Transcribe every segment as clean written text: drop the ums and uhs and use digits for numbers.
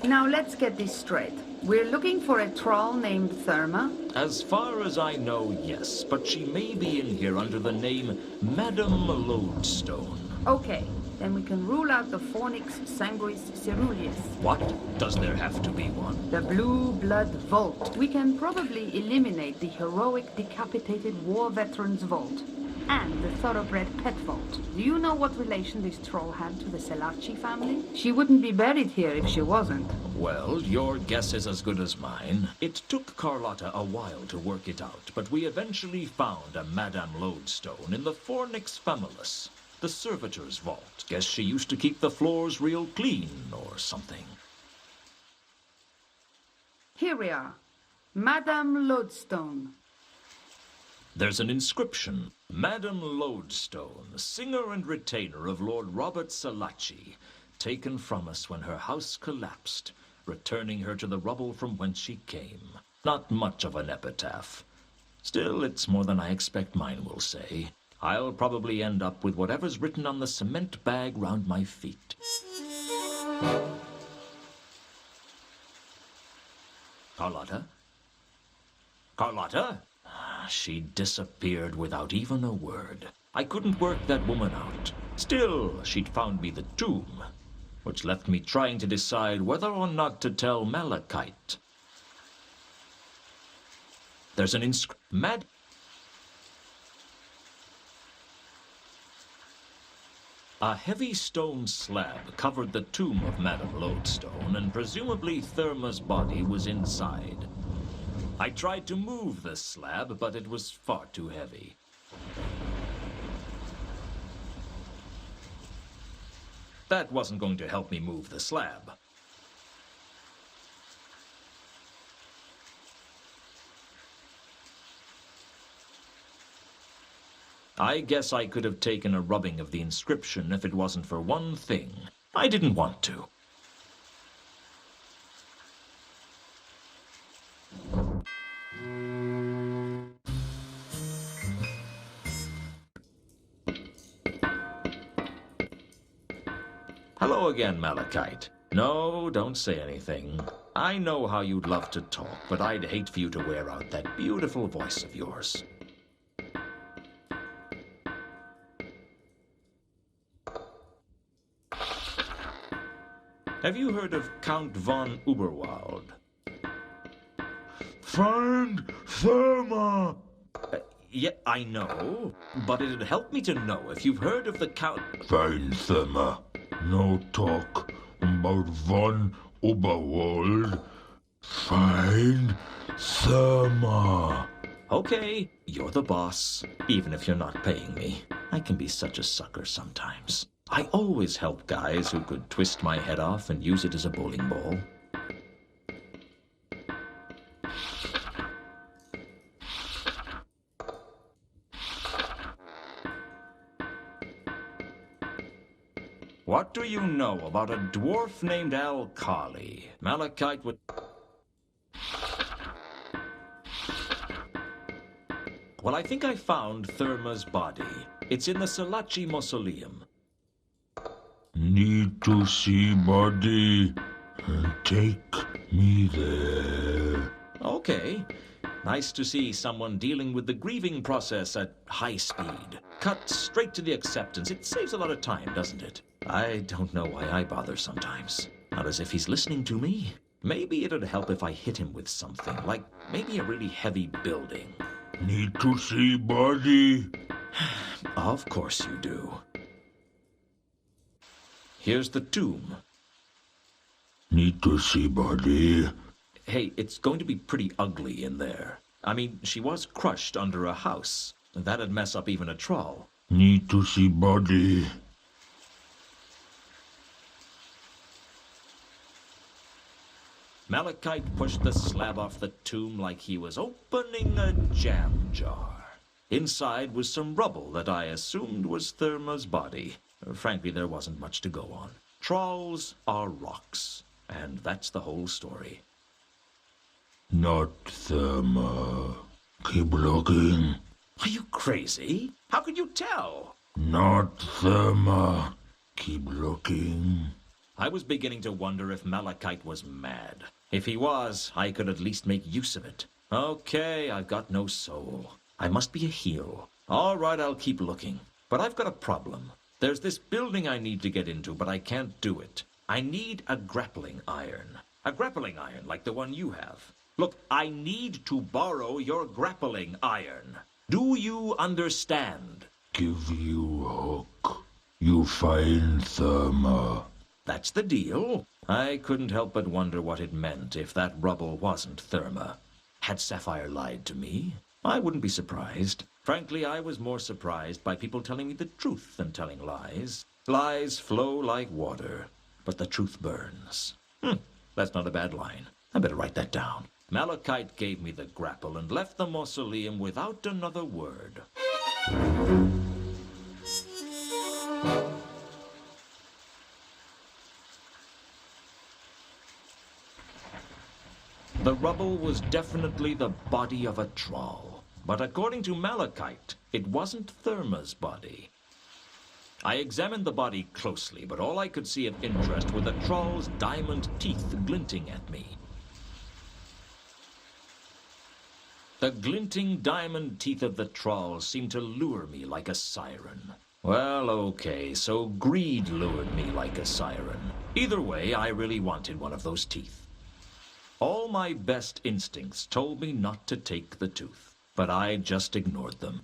Now let's get this straight. We're looking for a troll named Therma? As far as I know, yes, but she may be in here under the name Madame Lodestone. Okay, then we can rule out the Fornix Sanguis Ceruleus. What? Does there have to be one? The Blue Blood Vault. We can probably eliminate the heroic decapitated war veterans vault. And the thoroughbred pet vault. Do you know what relation this troll had to the Selaci family? She wouldn't be buried here if she wasn't. Well, your guess is as good as mine. It took Carlotta a while to work it out, but we eventually found a Madame Lodestone in the Fornix Famulus, the servitor's vault. Guess she used to keep the floors real clean or something. Here we are. Madame Lodestone. There's an inscription. Madame Lodestone, singer and retainer of Lord Robert Selaci, taken from us when her house collapsed, returning her to the rubble from whence she came. Not much of an epitaph. Still, it's more than I expect mine will say. I'll probably end up with whatever's written on the cement bag round my feet. Carlotta? Carlotta? She disappeared without even a word. I couldn't work that woman out. Still, she'd found me the tomb, which left me trying to decide whether or not to tell Malachite. There's an A heavy stone slab covered the tomb of Madame Lodestone, and presumably Therma's body was inside. I tried to move the slab, but it was far too heavy. That wasn't going to help me move the slab. I guess I could have taken a rubbing of the inscription if it wasn't for one thing. I didn't want to. Hello again, Malachite. No, don't say anything. I know how you'd love to talk, but I'd hate for you to wear out that beautiful voice of yours. Have you heard of Count von Uberwald? Find Therma! Yeah, I know, but it'd help me to know if you've heard of the Count... Find Therma. No talk about von Uberwald. Find Therma. Okay, you're the boss, even if you're not paying me. I can be such a sucker sometimes. I always help guys who could twist my head off and use it as a bowling ball. What do you know about a dwarf named Alkali? Malachite would... Well, I think I found Therma's body. It's in the Selaci Mausoleum. Need to see body. Take me there. Okay. Nice to see someone dealing with the grieving process at high speed. Cut straight to the acceptance. It saves a lot of time, doesn't it? I don't know why I bother sometimes. Not as if he's listening to me. Maybe it'd help if I hit him with something, like maybe a really heavy building. Need to see body. Of course you do. Here's the tomb. Need to see body. Hey, it's going to be pretty ugly in there. I mean, she was crushed under a house. That'd mess up even a troll. Need to see body. Malachite pushed the slab off the tomb like he was opening a jam jar. Inside was some rubble that I assumed was Therma's body. Frankly, there wasn't much to go on. Trolls are rocks, and that's the whole story. Not Therma. Keep looking. Are you crazy? How could you tell? Not Therma. Keep looking. I was beginning to wonder if Malachite was mad. If he was, I could at least make use of it. Okay, I've got no soul. I must be a heel. All right, I'll keep looking. But I've got a problem. There's this building I need to get into, but I can't do it. I need a grappling iron. A grappling iron like the one you have. Look, I need to borrow your grappling iron. Do you understand? Give you hook. You find Therma. That's the deal. I couldn't help but wonder what it meant if that rubble wasn't Therma. Had Sapphire lied to me? I wouldn't be surprised. Frankly, I was more surprised by people telling me the truth than telling lies. Lies flow like water, but the truth burns. That's not a bad line. I better write that down. Malachite gave me the grapple and left the mausoleum without another word. The rubble was definitely the body of a troll. But according to Malachite, it wasn't Therma's body. I examined the body closely, but all I could see of interest were the troll's diamond teeth glinting at me. The glinting diamond teeth of the troll seemed to lure me like a siren. Well, okay, so greed lured me like a siren. Either way, I really wanted one of those teeth. All my best instincts told me not to take the tooth, but I just ignored them.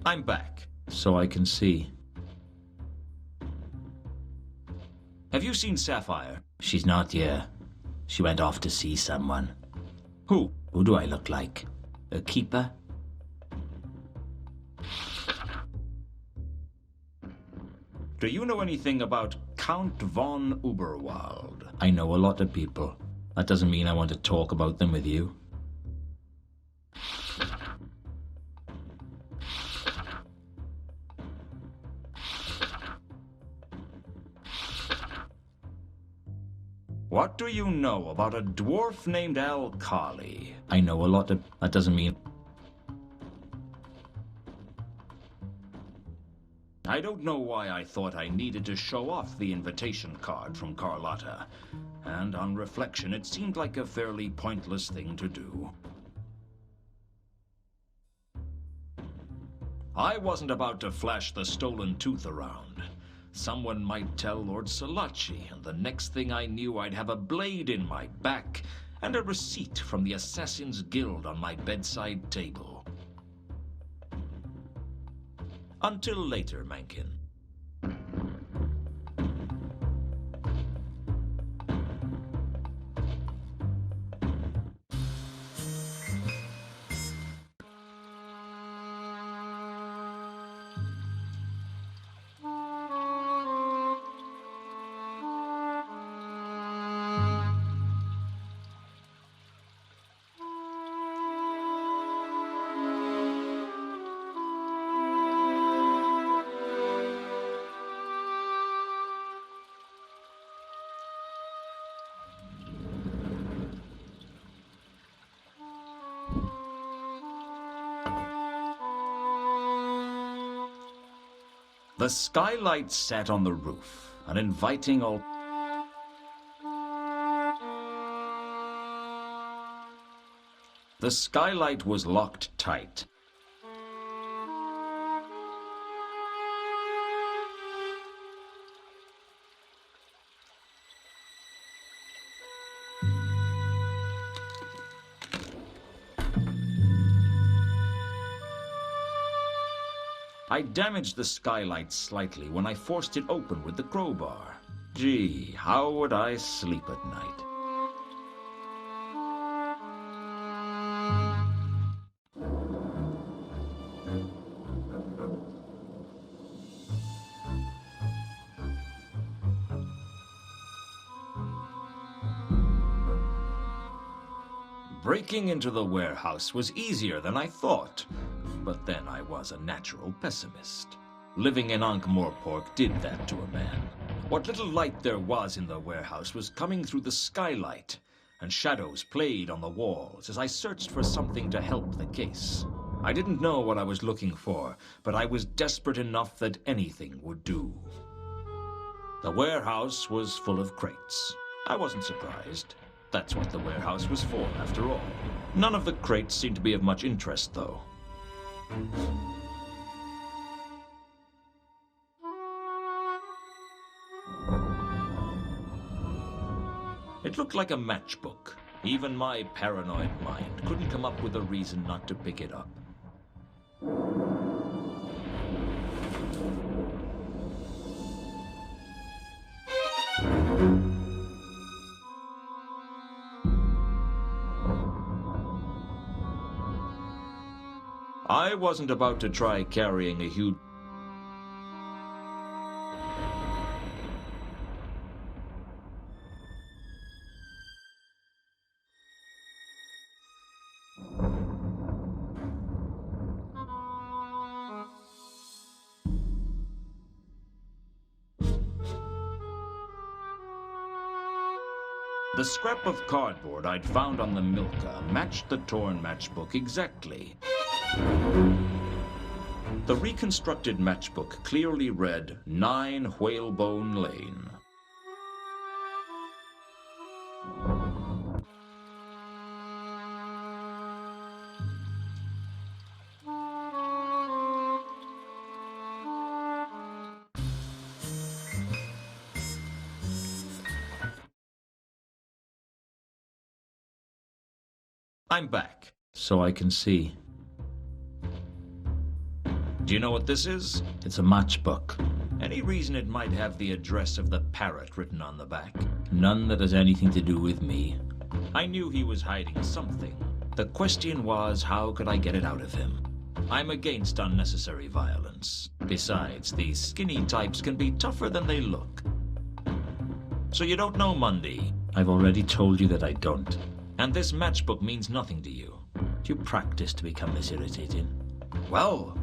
I'm back, so I can see. Have you seen Sapphire? She's not here. She went off to see someone. Who? Who do I look like? A keeper? Do you know anything about Count von Uberwald? I know a lot of people. That doesn't mean I want to talk about them with you. What do you know about a dwarf named Al-Khali? I know a lot of... That doesn't mean... I don't know why I thought I needed to show off the invitation card from Carlotta. And on reflection, it seemed like a fairly pointless thing to do. I wasn't about to flash the stolen tooth around. Someone might tell Lord Salachi, and the next thing I knew I'd have a blade in my back and a receipt from the Assassin's Guild on my bedside table. Until later, Mencken. The skylight sat on the roof, an inviting The skylight was locked tight. I damaged the skylight slightly when I forced it open with the crowbar. Gee, how would I sleep at night? Breaking into the warehouse was easier than I thought. But then I was a natural pessimist. Living in Ankh-Morpork did that to a man. What little light there was in the warehouse was coming through the skylight, and shadows played on the walls as I searched for something to help the case. I didn't know what I was looking for, but I was desperate enough that anything would do. The warehouse was full of crates. I wasn't surprised. That's what the warehouse was for, after all. None of the crates seemed to be of much interest, though. It looked like a matchbook. Even my paranoid mind couldn't come up with a reason not to pick it up. I wasn't about to try carrying a huge... The scrap of cardboard I'd found on the Milka matched the torn matchbook exactly. The reconstructed matchbook clearly read 9 Whalebone Lane. I'm back, so I can see. Do you know what this is? It's a matchbook. Any reason it might have the address of the parrot written on the back? None that has anything to do with me. I knew he was hiding something. The question was, how could I get it out of him? I'm against unnecessary violence. Besides, these skinny types can be tougher than they look. So you don't know Mundy? I've already told you that I don't. And this matchbook means nothing to you? Do you practice to become this irritating? Well,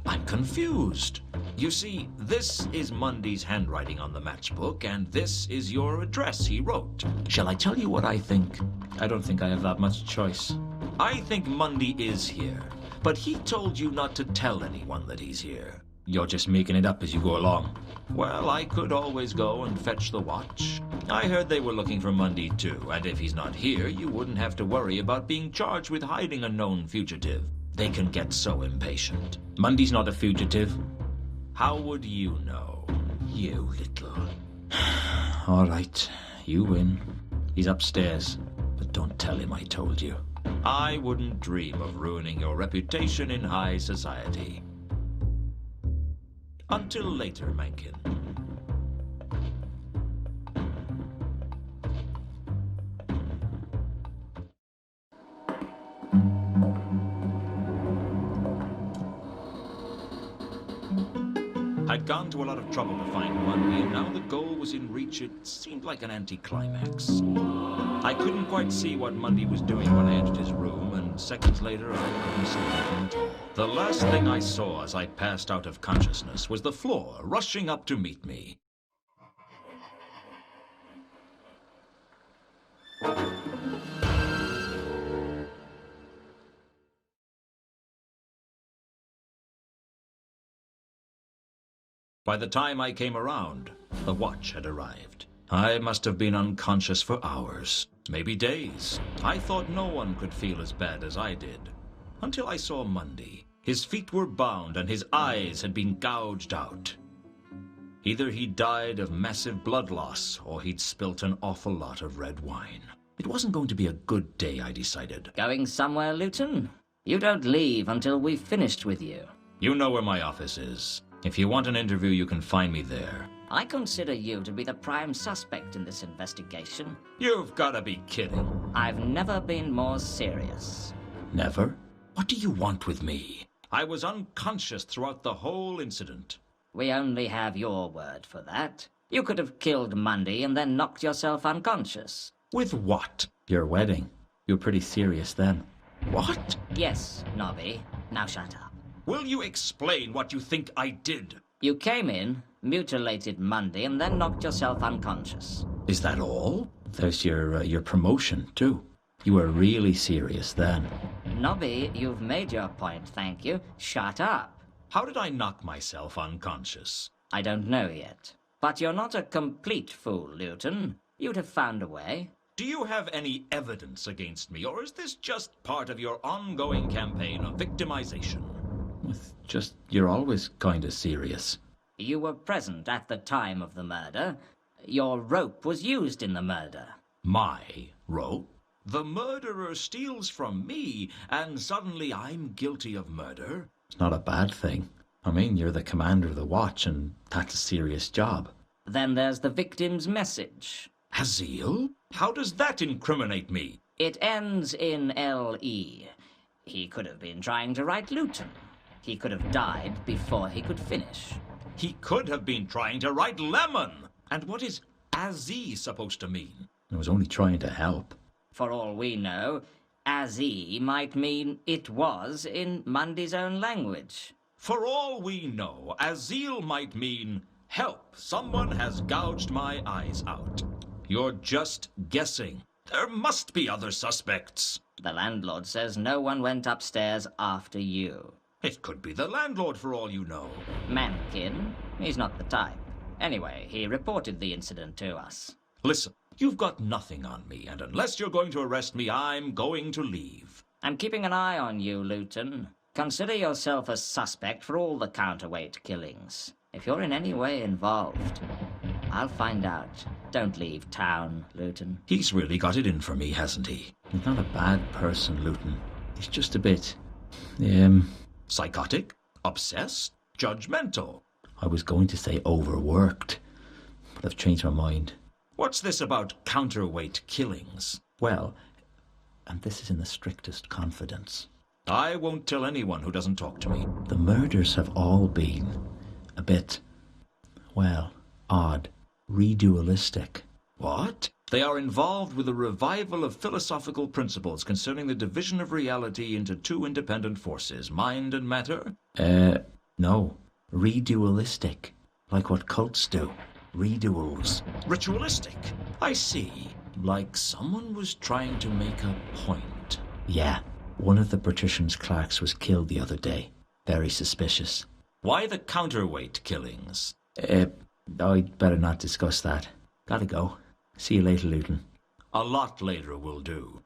I'm confused. You see, this is Mundy's handwriting on the matchbook, and this is your address he wrote. Shall I tell you what I think? I don't think I have that much choice. I think Mundy is here, but he told you not to tell anyone that he's here. You're just making it up as you go along. Well, I could always go and fetch the watch. I heard they were looking for Mundy too, and if he's not here, you wouldn't have to worry about being charged with hiding a known fugitive. They can get so impatient. Mundy's not a fugitive. How would you know? You little... All right, you win. He's upstairs, but don't tell him I told you. I wouldn't dream of ruining your reputation in high society. Until later, Mencken. I'd gone to a lot of trouble to find Mundy, and now the goal was in reach. It seemed like an anticlimax. I couldn't quite see what Mundy was doing when I entered his room, and seconds later I couldn't see anything at all. The last thing I saw as I passed out of consciousness was the floor rushing up to meet me. By the time I came around, the watch had arrived. I must have been unconscious for hours, maybe days. I thought no one could feel as bad as I did, until I saw Mundy. His feet were bound and his eyes had been gouged out. Either he died of massive blood loss, or he'd spilt an awful lot of red wine. It wasn't going to be a good day, I decided. Going somewhere, Luton? You don't leave until we've finished with you. You know where my office is. If you want an interview, you can find me there. I consider you to be the prime suspect in this investigation. You've got to be kidding. I've never been more serious. Never? What do you want with me? I was unconscious throughout the whole incident. We only have your word for that. You could have killed Mundy and then knocked yourself unconscious. With what? Your wedding. You're pretty serious then. What? Yes, Nobby. Now shut up. Will you explain what you think I did? You came in, mutilated Mundy, and then knocked yourself unconscious. Is that all? There's your promotion, too. You were really serious then. Nobby, you've made your point, thank you. Shut up. How did I knock myself unconscious? I don't know yet. But you're not a complete fool, Luton. You'd have found a way. Do you have any evidence against me, or is this just part of your ongoing campaign of victimization? You're always kind of serious. You were present at the time of the murder. Your rope was used in the murder. My rope? The murderer steals from me, and suddenly I'm guilty of murder? It's not a bad thing. I mean, you're the commander of the watch, and that's a serious job. Then there's the victim's message. Azil? How does that incriminate me? It ends in L-E. He could have been trying to write Luton. He could have died before he could finish. He could have been trying to write lemon. And what is Azzy supposed to mean? I was only trying to help. For all we know, Azzy might mean it was in Mundy's own language. For all we know, Azil might mean, help, someone has gouged my eyes out. You're just guessing. There must be other suspects. The landlord says no one went upstairs after you. It could be the landlord for all you know. Mankin? He's not the type. Anyway, he reported the incident to us. Listen, you've got nothing on me, and unless you're going to arrest me, I'm going to leave. I'm keeping an eye on you, Luton. Consider yourself a suspect for all the counterweight killings. If you're in any way involved, I'll find out. Don't leave town, Luton. He's really got it in for me, hasn't he? He's not a bad person, Luton. He's just a bit... Psychotic? Obsessed? Judgmental? I was going to say overworked, but I've changed my mind. What's this about counterweight killings? Well, and this is in the strictest confidence. I won't tell anyone who doesn't talk to me. The murders have all been a bit, well, odd, redualistic. What? They are involved with a revival of philosophical principles concerning the division of reality into two independent forces, mind and matter? No. Redualistic. Like what cults do. Reduals. Ritualistic. I see. Like someone was trying to make a point. Yeah. One of the patrician's clerks was killed the other day. Very suspicious. Why the counterweight killings? I'd better not discuss that. Gotta go. See you later, Luton. A lot later will do.